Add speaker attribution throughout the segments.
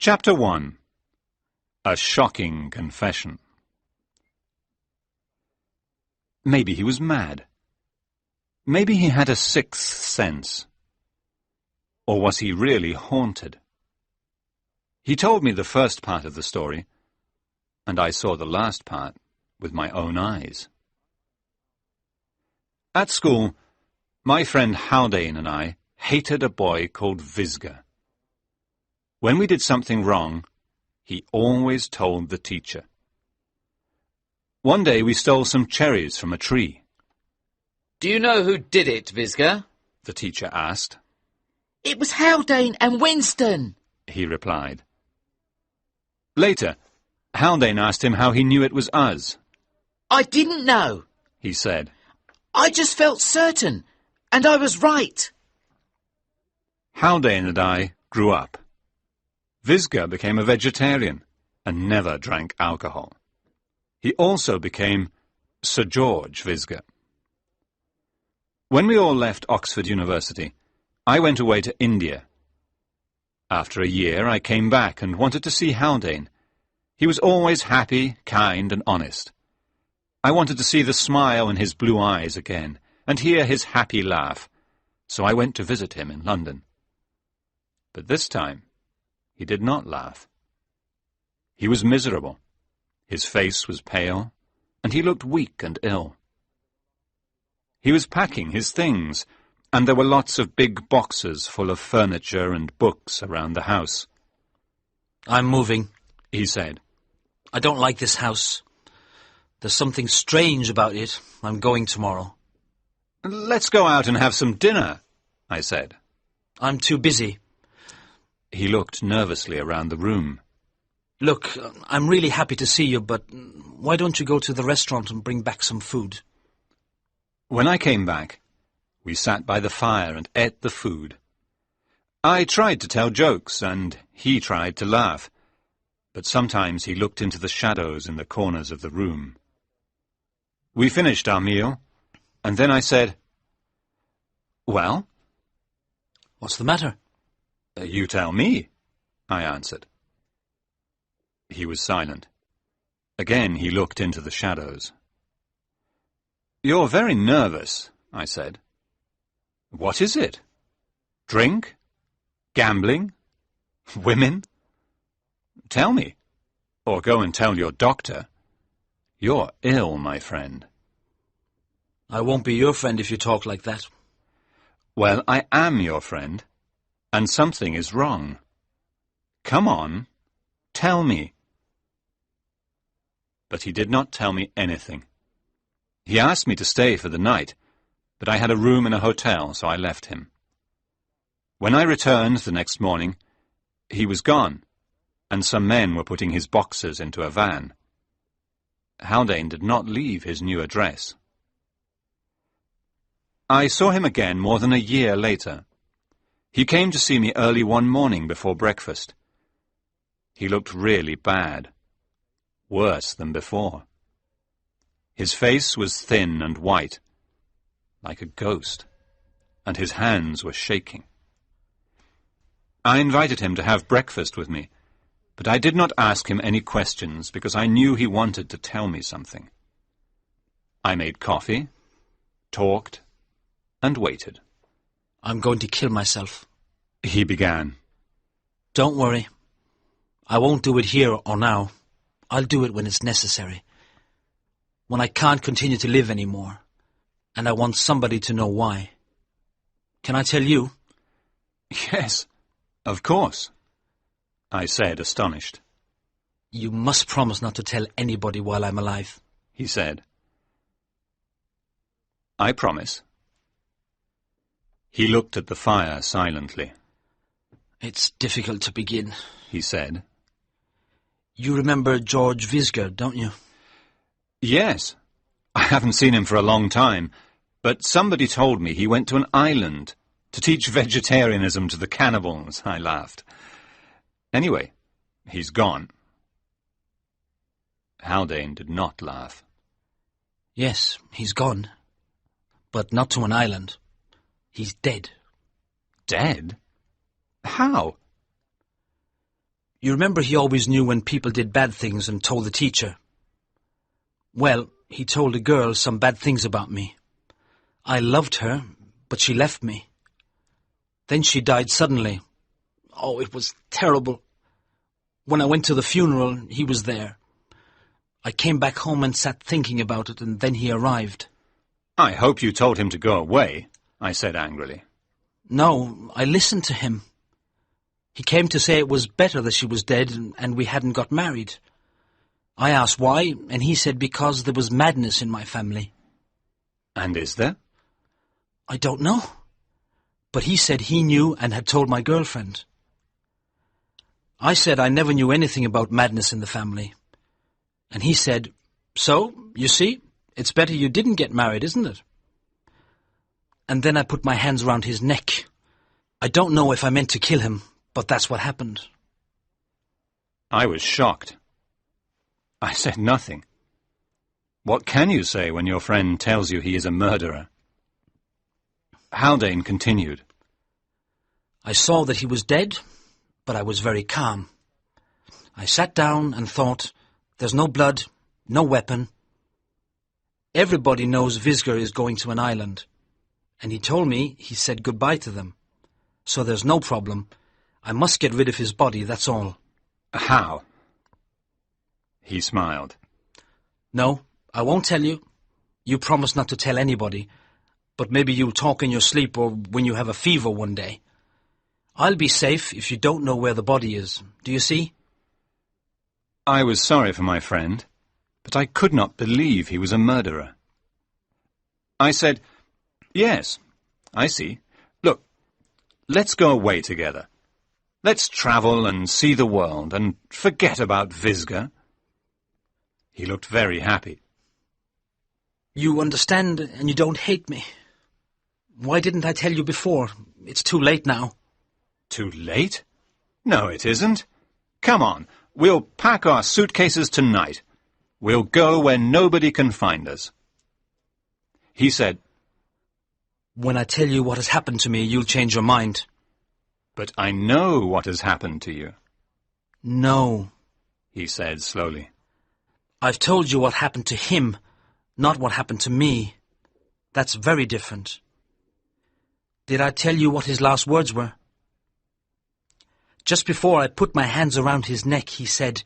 Speaker 1: Chapter 1. A shocking confession. Maybe he was mad. Maybe he had a sixth sense. Or was he really haunted? He told me the first part of the story, and I saw the last part with my own eyes. At school, my friend Haldane and I hated a boy called Visger. When we did something wrong, he always told the teacher. One day we stole some cherries from a tree.
Speaker 2: "Do you know who did it, Visger?"
Speaker 1: The teacher asked.
Speaker 3: "It was Haldane and Winston,"
Speaker 1: he replied. Later, Haldane asked him how he knew it was us.
Speaker 3: "I didn't know,"
Speaker 1: he said.
Speaker 3: "I just felt certain, and I was right."
Speaker 1: Haldane and I grew up. Visger became a vegetarian and never drank alcohol. He also became Sir George Visger. When we all left Oxford University, I went away to India. After a year, I came back and wanted to see Haldane. He was always happy, kind, and honest. I wanted to see the smile in his blue eyes again and hear his happy laugh, so I went to visit him in London. But this time, he did not laugh. He was miserable. His face was pale, and he looked weak and ill. He was packing his things, and there were lots of big boxes full of furniture and books around the house.
Speaker 4: "I'm moving,"
Speaker 1: he said.
Speaker 4: "I don't like this house. There's something strange about it. I'm going tomorrow."
Speaker 1: "Let's go out and have some dinner," I said.
Speaker 4: "I'm too busy."
Speaker 1: He looked nervously around the room.
Speaker 4: "Look, I'm really happy to see you, but why don't you go to the restaurant and bring back some food?"
Speaker 1: When I came back, we sat by the fire and ate the food. I tried to tell jokes, and he tried to laugh, but sometimes he looked into the shadows in the corners of the room. We finished our meal, and then I said, "Well?"
Speaker 4: "What's the matter?"
Speaker 1: "You tell me," I answered. He was silent. Again he looked into the shadows. "You're very nervous," I said. "What is it? Drink? Gambling? Women? Tell me, or go and tell your doctor. You're ill, my friend."
Speaker 4: "I won't be your friend if you talk like that."
Speaker 1: "Well, I am your friend, and something is wrong. Come on, tell me." But he did not tell me anything. He asked me to stay for the night, but I had a room in a hotel, so I left him. When I returned the next morning, he was gone, and some men were putting his boxes into a van. Haldane did not leave his new address. I saw him again more than a year later. He came to see me early one morning before breakfast. He looked really bad, worse than before. His face was thin and white, like a ghost, and his hands were shaking. I invited him to have breakfast with me, but I did not ask him any questions because I knew he wanted to tell me something. I made coffee, talked, and waited.
Speaker 4: "I'm going to kill myself,"
Speaker 1: he began.
Speaker 4: "Don't worry. I won't do it here or now. I'll do it when it's necessary. When I can't continue to live anymore, and I want somebody to know why. Can I tell you?"
Speaker 1: "Yes, of course," I said, astonished.
Speaker 4: "You must promise not to tell anybody while I'm alive,"
Speaker 1: he said. "I promise." He looked at the fire silently.
Speaker 4: "It's difficult to begin,"
Speaker 1: he said.
Speaker 4: "You remember George Visger, don't you?"
Speaker 1: "Yes. I haven't seen him for a long time, but somebody told me he went to an island to teach vegetarianism to the cannibals," I laughed. "Anyway, he's gone." Haldane did not laugh.
Speaker 4: "Yes, he's gone. But not to an island. He's dead."
Speaker 1: "Dead? How?"
Speaker 4: You remember he always knew when people did bad things and told the teacher? Well, he told a girl some bad things about me. I loved her, but she left me. Then she died suddenly. Oh, it was terrible. When I went to the funeral, he was there. I came back home and sat thinking about it, and then he arrived.
Speaker 1: I hope you told him to go away, I said angrily.
Speaker 4: No, I listened to him. He came to say it was better that she was dead and we hadn't got married. I asked why, and he said because there was madness in my family.
Speaker 1: And is there?
Speaker 4: I don't know. But he said he knew and had told my girlfriend. I said I never knew anything about madness in the family. And he said, so, you see, it's better you didn't get married, isn't it? And then I put my hands around his neck. I don't know if I meant to kill him, but that's what happened.
Speaker 1: I was shocked. I said nothing. What can you say when your friend tells you he is a murderer? Haldane continued.
Speaker 4: I saw that he was dead, but I was very calm. I sat down and thought, there's no blood, no weapon. Everybody knows Vizger is going to an island, and he told me he said goodbye to them. So there's no problem. I must get rid of his body, that's all.
Speaker 1: How? He smiled.
Speaker 4: No, I won't tell you. You promised not to tell anybody, but maybe you'll talk in your sleep or when you have a fever one day. I'll be safe if you don't know where the body is. Do you see?
Speaker 1: I was sorry for my friend, but I could not believe he was a murderer. I said, yes, I see. Look, let's go away together. Let's travel and see the world and forget about Vizger. He looked very happy.
Speaker 4: You understand and you don't hate me. Why didn't I tell you before? It's too late now.
Speaker 1: Too late? No, it isn't. Come on, we'll pack our suitcases tonight. We'll go where nobody can find us. He said,
Speaker 4: when I tell you what has happened to me, you'll change your mind.
Speaker 1: But I know what has happened to you.
Speaker 4: No,
Speaker 1: he said slowly.
Speaker 4: I've told you what happened to him, not what happened to me. That's very different. Did I tell you what his last words were? Just before I put my hands around his neck, he said,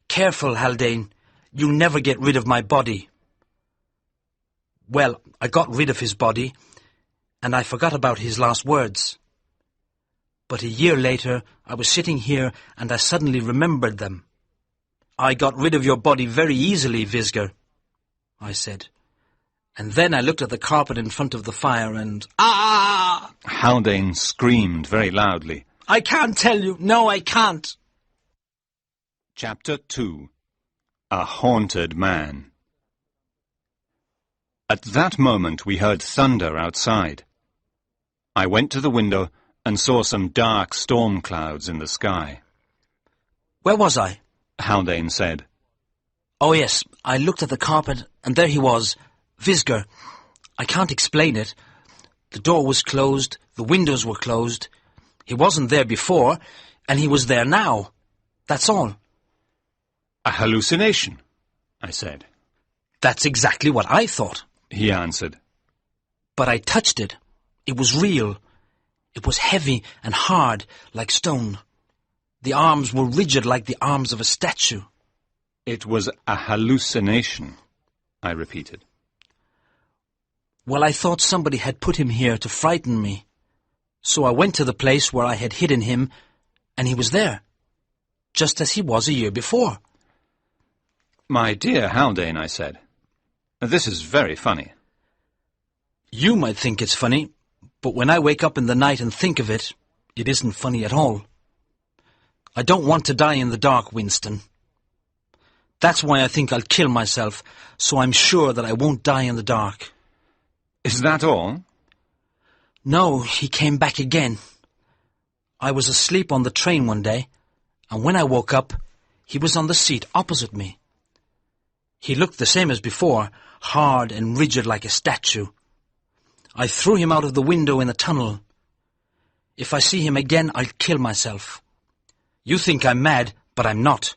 Speaker 4: careful, Haldane, you'll never get rid of my body. Well, I got rid of his body, and I forgot about his last words. But a year later, I was sitting here, and I suddenly remembered them. I got rid of your body very easily, Vizger, I said. And then I looked at the carpet in front of the fire and... Ah!
Speaker 1: Haldane screamed very loudly.
Speaker 4: I can't tell you. No, I can't.
Speaker 1: Chapter 2. A Haunted Man. At that moment we heard thunder outside. I went to the window and saw some dark storm clouds in the sky.
Speaker 4: Where was I?
Speaker 1: Haldane said.
Speaker 4: Oh, yes, I looked at the carpet, and there he was, Vizger. I can't explain it. The door was closed, the windows were closed. He wasn't there before, and he was there now. That's all.
Speaker 1: A hallucination, I said.
Speaker 4: That's exactly what I thought,
Speaker 1: he answered.
Speaker 4: But I touched it. It was real. It was heavy and hard, like stone. The arms were rigid like the arms of a statue.
Speaker 1: It was a hallucination, I repeated.
Speaker 4: Well, I thought somebody had put him here to frighten me. So I went to the place where I had hidden him, and he was there, just as he was a year before.
Speaker 1: My dear Haldane, I said, this is very funny.
Speaker 4: You might think it's funny, but when I wake up in the night and think of it, it isn't funny at all. I don't want to die in the dark, Winston. That's why I think I'll kill myself, so I'm sure that I won't die in the dark.
Speaker 1: Is that all?
Speaker 4: No, he came back again. I was asleep on the train one day, and when I woke up, he was on the seat opposite me. He looked the same as before, hard and rigid like a statue. I threw him out of the window in the tunnel. If I see him again, I'll kill myself. You think I'm mad, but I'm not.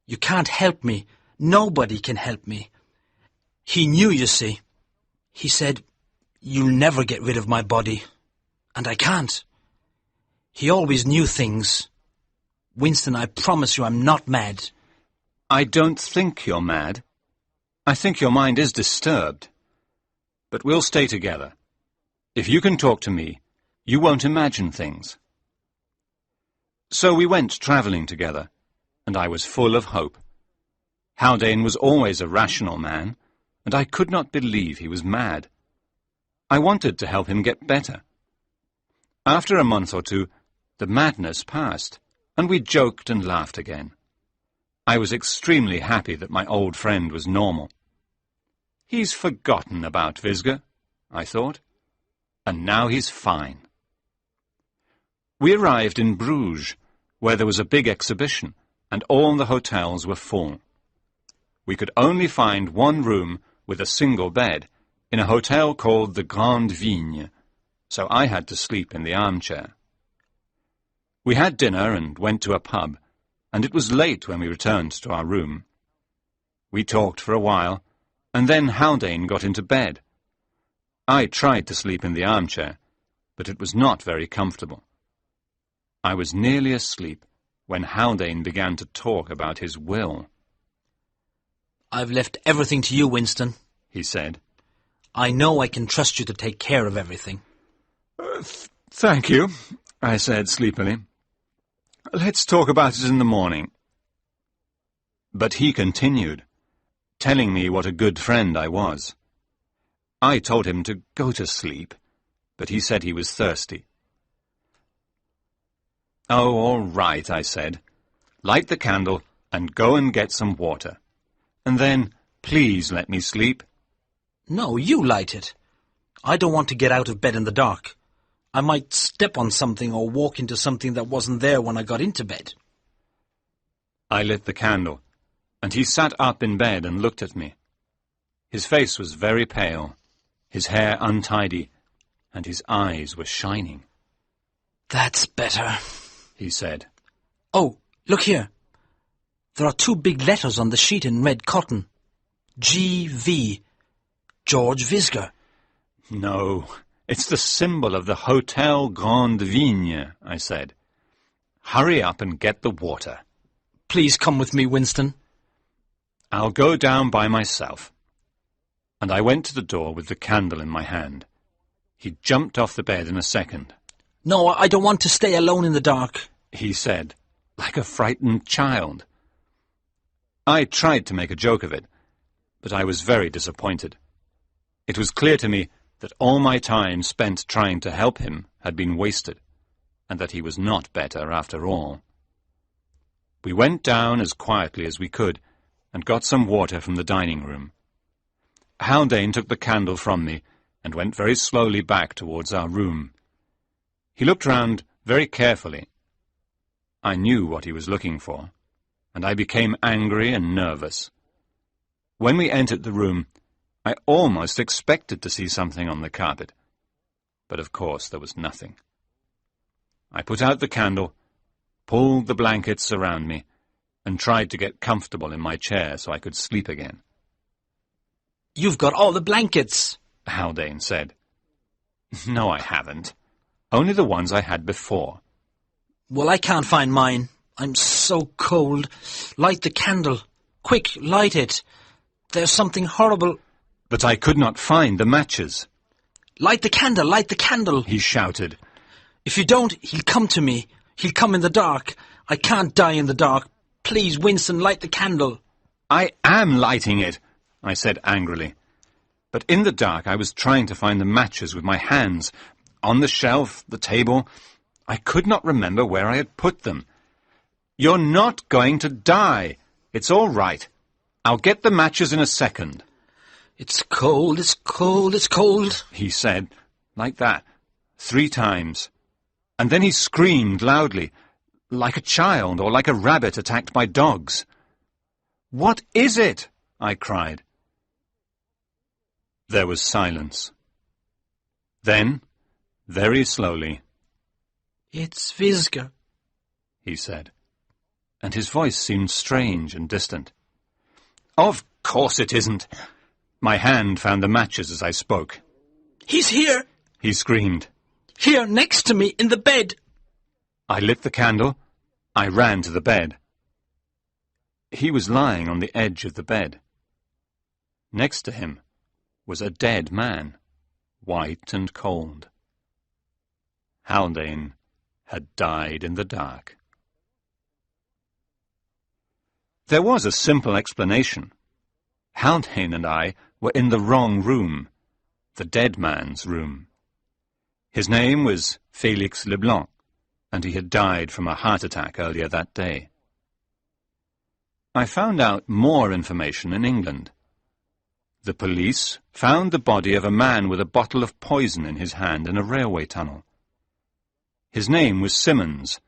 Speaker 4: You can't help me. Nobody can help me. He knew, you see. He said, "You'll never get rid of my body." And I can't. He always knew things. Winston, I promise you I'm not mad.
Speaker 1: I don't think you're mad. I think your mind is disturbed. But we'll stay together. If you can talk to me, you won't imagine things. So we went travelling together, and I was full of hope. Haldane was always a rational man, and I could not believe he was mad. I wanted to help him get better. After a month or two, the madness passed, and we joked and laughed again. I was extremely happy that my old friend was normal. He's forgotten about Visga, I thought, and now he's fine. We arrived in Bruges, where there was a big exhibition, and all the hotels were full. We could only find one room with a single bed in a hotel called the Grande Vigne, so I had to sleep in the armchair. We had dinner and went to a pub, and it was late when we returned to our room. We talked for a while, and then Haldane got into bed. I tried to sleep in the armchair, but it was not very comfortable. I was nearly asleep when Haldane began to talk about his will.
Speaker 4: "I've left everything to you, Winston,"
Speaker 1: he said.
Speaker 4: "I know I can trust you to take care of everything."
Speaker 1: Thank you, I said sleepily. Let's talk about it in the morning. But he continued, telling me what a good friend I was. I told him to go to sleep, but he said he was thirsty. Oh, all right, I said. Light the candle and go and get some water. And then, please let me sleep.
Speaker 4: No, you light it. I don't want to get out of bed in the dark. I might step on something or walk into something that wasn't there when I got into bed.
Speaker 1: I lit the candle, and he sat up in bed and looked at me. His face was very pale, his hair untidy, and his eyes were shining.
Speaker 4: "That's better,"
Speaker 1: he said.
Speaker 4: "Oh, look here. There are 2 big letters on the sheet in red cotton. G.V. George Visga."
Speaker 1: No, it's the symbol of the Hotel Grande Vigne, I said. Hurry up and get the water.
Speaker 4: "Please come with me, Winston."
Speaker 1: I'll go down by myself. And I went to the door with the candle in my hand. He jumped off the bed in a second.
Speaker 4: "No, I don't want to stay alone in the dark,"
Speaker 1: he said, like a frightened child. I tried to make a joke of it, but I was very disappointed. It was clear to me that all my time spent trying to help him had been wasted, and that he was not better after all. We went down as quietly as we could, and got some water from the dining room. Haldane took the candle from me, and went very slowly back towards our room. He looked round very carefully. I knew what he was looking for, and I became angry and nervous. When we entered the room, I almost expected to see something on the carpet, but of course there was nothing. I put out the candle, pulled the blankets around me, and tried to get comfortable in my chair so I could sleep again.
Speaker 4: "You've got all the blankets,"
Speaker 1: Haldane said. No, I haven't. Only the ones I had before.
Speaker 4: "Well, I can't find mine. I'm so cold. Light the candle. Quick, light it. There's something horrible."
Speaker 1: But I could not find the matches.
Speaker 4: Light the candle,
Speaker 1: he shouted.
Speaker 4: "If you don't, he'll come to me. He'll come in the dark. I can't die in the dark. Please, Winston, light the candle."
Speaker 1: I am lighting it, I said angrily. But in the dark I was trying to find the matches with my hands. On the shelf, the table. I could not remember where I had put them. You're not going to die. It's all right. I'll get the matches in a second.
Speaker 4: It's cold, it's cold, it's cold,
Speaker 1: he said, like that, 3 times. And then he screamed loudly, like a child or like a rabbit attacked by dogs. What is it? I cried. There was silence. Then, very slowly,
Speaker 4: It's Visga,
Speaker 1: he said. and his voice seemed strange and distant. "Of course it isn't." My hand found the matches as I spoke.
Speaker 4: He's here!
Speaker 1: He screamed.
Speaker 4: Here, next to me, in the bed!
Speaker 1: I lit the candle. I ran to the bed. He was lying on the edge of the bed. Next to him was a dead man, white and cold. Haldane had died in the dark. There was a simple explanation. Haldane and I were in the wrong room, the dead man's room. His name was Félix Leblanc, and he had died from a heart attack earlier that day. I found out more information in England. The police found the body of a man with a bottle of poison in his hand in a railway tunnel. His name was Simmons,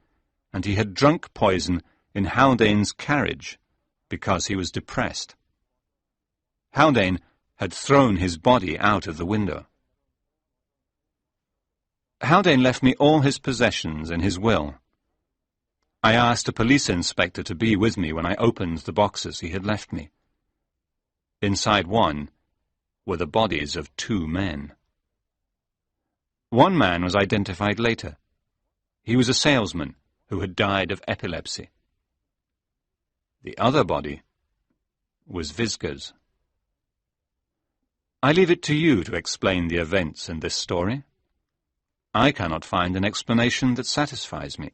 Speaker 1: and he had drunk poison in Haldane's carriage because he was depressed. Haldane had thrown his body out of the window. Haldane left me all his possessions in his will. I asked a police inspector to be with me when I opened the boxes he had left me. Inside one were the bodies of 2 men. One man was identified later. He was a salesman who had died of epilepsy. The other body was Vizga's. I leave it to you to explain the events in this story. I cannot find an explanation that satisfies me.